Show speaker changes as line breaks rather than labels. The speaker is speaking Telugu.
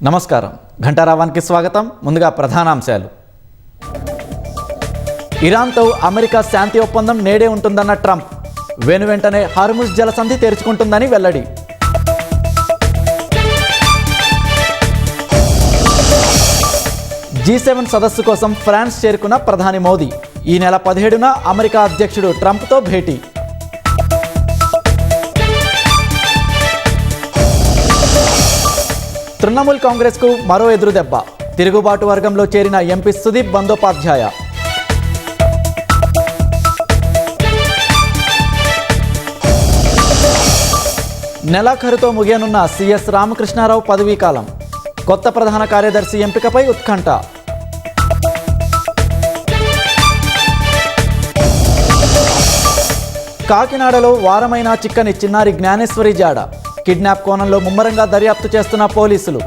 నమస్కారం. ఘంటారావానికి స్వాగతం. ముందుగా ప్రధానాంశాలు. ఇరాన్తో అమెరికా శాంతి ఒప్పందం నేడే ఉంటుందన్న ట్రంప్. వెనువెంటనే హార్ముజ్ జలసంధి తెరుచుకుంటుందని వెల్లడి. G7 సదస్సు కోసం ఫ్రాన్స్ చేరుకున్న ప్రధాని మోదీ. ఈ నెల 17న అమెరికా అధ్యక్షుడు ట్రంప్తో భేటీ. తృణమూల్ కాంగ్రెస్కు మరో ఎదురుదెబ్బ. తిరుగుబాటు వర్గంలో చేరిన ఎంపీ సుదీప్ బందోపాధ్యాయ. నెలాఖరుతో ముగియనున్న సిఎస్ రామకృష్ణారావు పదవీకాలం. కొత్త ప్రధాన కార్యదర్శి ఎంపికపై ఉత్కంఠ. కాకినాడలో వారమైనా చిక్కని చిన్నారి జ్ఞానేశ్వరి జాడ. కిడ్నాప్ కోణంలో ముమ్మరంగా దర్యాప్తు చేస్తున్న పోలీసులు.